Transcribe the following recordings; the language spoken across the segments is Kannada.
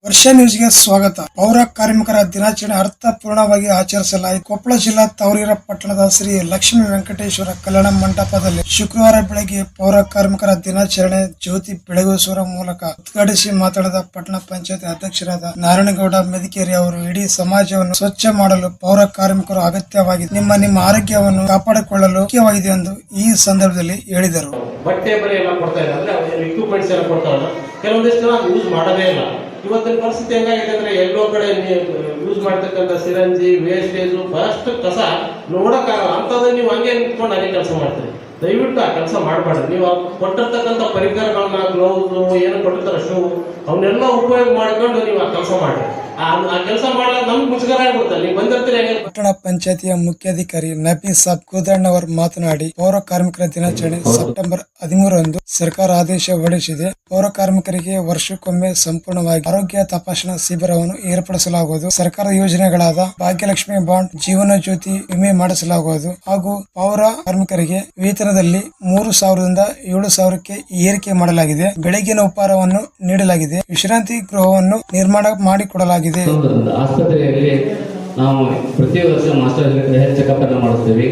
ವರ್ಷ ನ್ಯೂಸ್ಗೆ ಸ್ವಾಗತ. ಪೌರ ಕಾರ್ಮಿಕರ ದಿನಾಚರಣೆ ಅರ್ಥಪೂರ್ಣವಾಗಿ ಆಚರಿಸಲಾಯಿತು. ಕೊಪ್ಪಳ ಜಿಲ್ಲಾ ತವರೀರ ಪಟ್ಟಣದ ಶ್ರೀ ಲಕ್ಷ್ಮೀ ವೆಂಕಟೇಶ್ವರ ಕಲ್ಯಾಣ ಮಂಟಪದಲ್ಲಿ ಶುಕ್ರವಾರ ಬೆಳಗ್ಗೆ ಪೌರ ಕಾರ್ಮಿಕರ ದಿನಾಚರಣೆ ಜ್ಯೋತಿ ಬೆಳಗಿಸುವ ಮೂಲಕ ಉದ್ಘಾಟಿಸಿ ಮಾತನಾಡಿದ ಪಟ್ಟಣ ಪಂಚಾಯತ್ ಅಧ್ಯಕ್ಷರಾದ ನಾರಾಯಣಗೌಡ ಮೆದಿಕೇರಿ ಅವರು, ಇಡೀ ಸಮಾಜವನ್ನು ಸ್ವಚ್ಛ ಮಾಡಲು ಪೌರ ಕಾರ್ಮಿಕರು ಅಗತ್ಯವಾಗಿದೆ. ನಿಮ್ಮ ಆರೋಗ್ಯವನ್ನು ಕಾಪಾಡಿಕೊಳ್ಳಲು ಮುಖ್ಯವಾಗಿದೆ ಎಂದು ಈ ಸಂದರ್ಭದಲ್ಲಿ ಹೇಳಿದರು. ಬಟ್ಟೆ ಬರೆ ಎಲ್ಲ ಕೊಡ್ತಾ ಇದ್ದಾರೆ, ಇಕ್ವಿಪ್ಮೆಂಟ್ಸ್ ಎಲ್ಲ ಕೊಡ್ತಾರೆ. ಕೆಲವೊಂದಿಷ್ಟು ಜನ ಯೂಸ್ ಮಾಡದೇ ಇಲ್ಲ. ಇವತ್ತಿನ ಪರಿಸ್ಥಿತಿ ಹೆಂಗಾಗಿದೆ ಅಂದ್ರೆ ಎಲ್ಲೋ ಕಡೆ ಯೂಸ್ ಮಾಡ್ತಕ್ಕಂಥ ಸಿರಂಜಿ ವೇಸ್ಟೇಜ್ ಫಸ್ಟ್ ಕಸ ನೋಡಕ್ಕಾಗಲ್ಲ ಅಂತದ್ದು ನೀವು ಹಂಗೆ ನಿಂತ್ಕೊಂಡು ಅದೇ ಕೆಲಸ ಮಾಡ್ತೀರಿ. ದಯವಿಟ್ಟು ಆ ಕೆಲಸ ಮಾಡಬಾರ್ದು. ನೀವು ಕೊಟ್ಟಿರ್ತಕ್ಕಂಥ ಪರಿಕರಗಳನ್ನ, ಗ್ಲೌಸ್ ಏನು ಕೊಟ್ಟಿರ್ತಾರೆ, ಶೂ, ಅವನ್ನೆಲ್ಲ ಉಪಯೋಗ ಮಾಡ್ಕೊಂಡು ನೀವು ಆ ಕೆಲಸ ಮಾಡಿ. ಆ ಕೆಲಸ ಮಾಡಲ್ಲ ನಮ್ಗೆ ಮುಜುಗರ ಆಗ್ಬಿಡ್ತಾರೆ. ನೀವು ಬಂದಿರ್ತೀರಿ. ಪಟ್ಟಣ ಪಂಚಾಯತಿಯ ಮುಖ್ಯಾಧಿಕಾರಿ ನಬಿ ಸಾಬ್ ಖುರ್ದಣ್ಣ ಅವರು ಮಾತನಾಡಿ, ಪೌರ ಕಾರ್ಮಿಕರ ದಿನಾಚರಣೆ ಸೆಪ್ಟೆಂಬರ್ 13ರಂದು ಸರ್ಕಾರ ಆದೇಶ ಹೊರಡಿಸಿದೆ. ಪೌರ ಕಾರ್ಮಿಕರಿಗೆ ವರ್ಷಕ್ಕೊಮ್ಮೆ ಸಂಪೂರ್ಣವಾಗಿ ಆರೋಗ್ಯ ತಪಾಸಣಾ ಶಿಬಿರವನ್ನು ಏರ್ಪಡಿಸಲಾಗುವುದು. ಸರ್ಕಾರದ ಯೋಜನೆಗಳಾದ ಭಾಗ್ಯಲಕ್ಷ್ಮಿ ಬಾಂಡ್, ಜೀವನ ಜ್ಯೋತಿ ವಿಮೆ ಮಾಡಿಸಲಾಗುವುದು ಹಾಗೂ ಪೌರ ಕಾರ್ಮಿಕರಿಗೆ ವೇತನದಲ್ಲಿ 3,000ರಿಂದ 7,000ಕ್ಕೆ ಏರಿಕೆ ಮಾಡಲಾಗಿದೆ. ಬೆಳಗಿನ ಉಪಹಾರವನ್ನು ನೀಡಲಾಗಿದೆ. ವಿಶ್ರಾಂತಿ ಗೃಹವನ್ನು ನಿರ್ಮಾಣ ಮಾಡಿಕೊಡಲಾಗಿದೆ. ಆಸ್ಪತ್ರೆಯಲ್ಲಿ ನಾವು ಪ್ರತಿ ವರ್ಷ ಮಾಸ್ಟರ್ ಹೆಲ್ತ್ ಚೆಕಪ್ ಅನ್ನು ಮಾಡಿಸ್ತೀವಿ.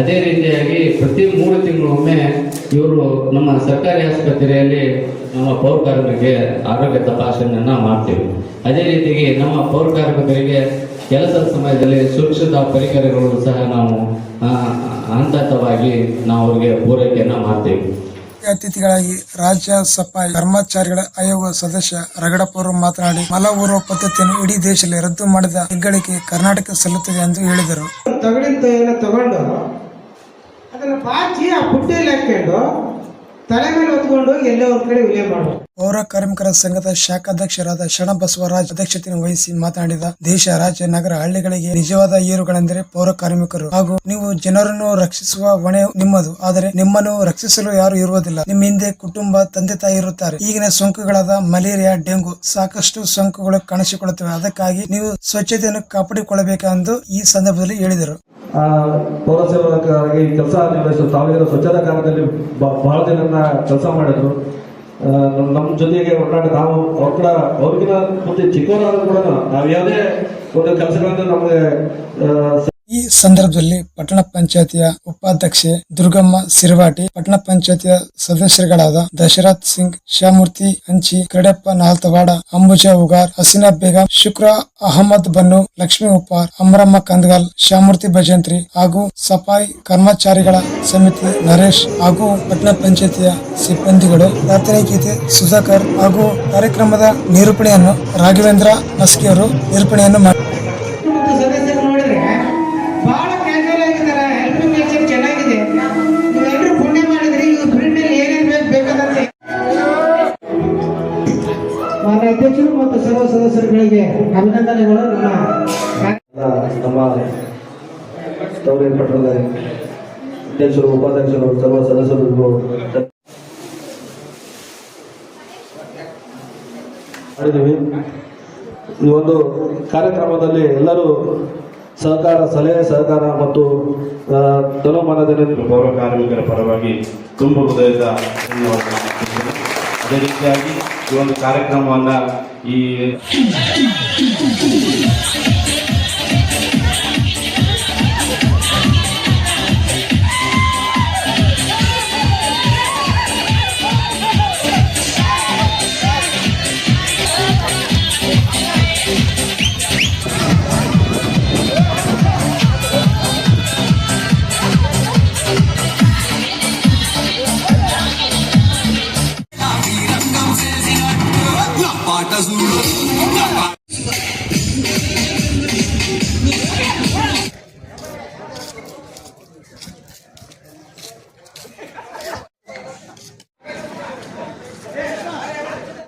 ಅದೇ ರೀತಿಯಾಗಿ ಪ್ರತಿ 3 ತಿಂಗಳೊಮ್ಮೆ ಇವರು ನಮ್ಮ ಸರ್ಕಾರಿ ಆಸ್ಪತ್ರೆಯಲ್ಲಿ ನಮ್ಮ ಪೌರ ಕಾರ್ಮಿಕರಿಗೆ ಆರೋಗ್ಯ ತಪಾಸಣೆಯನ್ನು ಮಾಡ್ತೀವಿ. ಅದೇ ರೀತಿಯಾಗಿ ನಮ್ಮ ಪೌರ ಕಾರ್ಮಿಕರಿಗೆ ಕೆಲಸದ ಸಮಯದಲ್ಲಿ ಸುರಕ್ಷತಾ ಪರಿಕರಗಳು ಸಹ ನಾವು ಹಂತವಾಗಿ ನಾವು ಅವರಿಗೆ ಪೂರೈಕೆಯನ್ನು ಮಾಡ್ತೀವಿ. ಅತಿಥಿಗಳಾಗಿ ರಾಜ್ಯ ಸಫಾಯಿ ಕರ್ಮಚಾರಿಗಳ ಆಯೋಗ ಸದಸ್ಯ ರಗಡಪ್ಪ ಅವರು ಮಾತನಾಡಿ, ಮಲ ಊರುವ ಪದ್ಧತಿಯನ್ನು ಇಡೀ ದೇಶದಲ್ಲಿ ರದ್ದು ಮಾಡಿದ ಹೆಗ್ಗಳಿಕೆ ಕರ್ನಾಟಕ ಸಲ್ಲುತ್ತದೆ ಎಂದು ಹೇಳಿದರು. ತಗೊಂಡು ಅದನ್ನ ಬಾಚಿ ಆ ಪುಟ್ಟಿಯಲ್ಲಿ ಹಾಕೊಂಡು ತಲೆ ಮೇಲೆ ಹೊತ್ಕೊಂಡು ಎಲ್ಲೋ ಒಂದ್ ಕಡೆ ವಿಲೇ ಮಾಡಬೇಕು. ಪೌರ ಕಾರ್ಮಿಕರ ಸಂಘದ ಶಾಖಾಧ್ಯಕ್ಷರಾದ ಶರಣಬಸವರಾಜ್ ಅಧ್ಯಕ್ಷತೆಯನ್ನು ವಹಿಸಿ ಮಾತನಾಡಿದ, ದೇಶ, ರಾಜ್ಯ, ನಗರ, ಹಳ್ಳಿಗಳಿಗೆ ನಿಜವಾದ ಹೀರೋಗಳೆಂದರೆ ಪೌರ ಕಾರ್ಮಿಕರು ಹಾಗೂ ನೀವು ಜನರನ್ನು ರಕ್ಷಿಸುವ ಹೊಣೆ ನಿಮ್ಮದು. ಆದರೆ ನಿಮ್ಮನ್ನು ರಕ್ಷಿಸಲು ಯಾರು ಇರುವುದಿಲ್ಲ. ನಿಮ್ಮ ಹಿಂದೆ ಕುಟುಂಬ, ತಂದೆ ತಾಯಿ ಇರುತ್ತಾರೆ. ಈಗಿನ ಸೋಂಕುಗಳಾದ ಮಲೇರಿಯಾ, ಡೆಂಗು ಸಾಕಷ್ಟು ಸೋಂಕುಗಳು ಕಾಣಿಸಿಕೊಳ್ಳುತ್ತವೆ. ಅದಕ್ಕಾಗಿ ನೀವು ಸ್ವಚ್ಛತೆಯನ್ನು ಕಾಪಾಡಿಕೊಳ್ಳಬೇಕೆಂದು ಈ ಸಂದರ್ಭದಲ್ಲಿ ಹೇಳಿದರು. ಪೌರ ಸೇವಕರಾಗಿ ಕೆಲಸ ನಿರ್ವಹಿಸಿದ ತಾವೇನು ಸ್ವಚ್ಛತಾ ಕಾರ್ಯದಲ್ಲಿ ಬಹಳ ಜನ ಕೆಲಸ ಮಾಡಿದ್ರು. ನಮ್ಮ ಜೊತೆಗೆ ಒಟ್ಟಾರೆ ನಾವು ಅವ್ರಿಗಿನ ಮತ್ತೆ ಚಿಕ್ಕವರಾದ್ರೂ ಕೂಡ ನಾವು ಯಾವುದೇ ಒಂದು ಕೆಲಸಗಳನ್ನು ನಮಗೆ ಈ ಸಂದರ್ಭದಲ್ಲಿ ಪಟ್ಟಣ ಪಂಚಾಯತಿಯ ಉಪಾಧ್ಯಕ್ಷೆ ದುರ್ಗಮ್ಮ ಸಿರವಾಟಿ, ಪಟ್ಟಣ ಪಂಚಾಯತಿಯ ಸದಸ್ಯರುಗಳಾದ ದಶರಥ್ ಸಿಂಗ್, ಶ್ಯಾಮೂರ್ತಿ ಹಂಚಿ, ಕರಡಪ್ಪ ನಾಲ್ತವಾಡ, ಅಂಬುಜಾ ಉಗಾರ್, ಹಸೀನಾ ಬೇಗಂ, ಶುಕ್ರಾ ಅಹಮದ್ ಬನ್ನು, ಲಕ್ಷ್ಮೀ ಉಪ್ಪಾರ್, ಅಮರಮ್ಮ ಕಂದಗಾಲ್, ಶ್ಯಾಮೂರ್ತಿ ಭಜಂತ್ರಿ ಹಾಗೂ ಸಫಾಯಿ ಕರ್ಮಚಾರಿಗಳ ಸಮಿತಿ ನರೇಶ್ ಹಾಗೂ ಪಟ್ಟಣ ಪಂಚಾಯತಿಯ ಸಿಬ್ಬಂದಿಗಳು ಪ್ರಾರ್ಥನೆ ಗೀತೆ ಸುಧಾಕರ್ ಹಾಗೂ ಕಾರ್ಯಕ್ರಮದ ನಿರೂಪಣೆಯನ್ನು ರಾಘವೇಂದ್ರ ಮಸ್ಕಿಯವರು ನಿರೂಪಣೆಯನ್ನು ಮಾಡಿ ಅಧ್ಯಕ್ಷರು ಮತ್ತು ಸರ್ವ ಸದಸ್ಯರುಗಳಿಗೆ ಅಭಿನಂದನೆಗಳು. ನಮ್ಮ ತವರೀರ ಪಟ್ಟಣದ ಅಧ್ಯಕ್ಷರು, ಉಪಾಧ್ಯಕ್ಷರು, ಸರ್ವ ಸದಸ್ಯರು ಮಾಡಿದ್ದೀವಿ. ಈ ಒಂದು ಕಾರ್ಯಕ್ರಮದಲ್ಲಿ ಎಲ್ಲರೂ ಸಲಹೆ ಸಹಕಾರ ಮತ್ತು ತನುಮನದಲ್ಲಿ ಪೌರ ಕಾರ್ಮಿಕರ ಪರವಾಗಿ ತುಂಬ ಹೃದಯದ ಧನ್ಯವಾದ. ಅದೇ ರೀತಿಯಾಗಿ ಈ ಒಂದು ಕಾರ್ಯಕ್ರಮವನ್ನು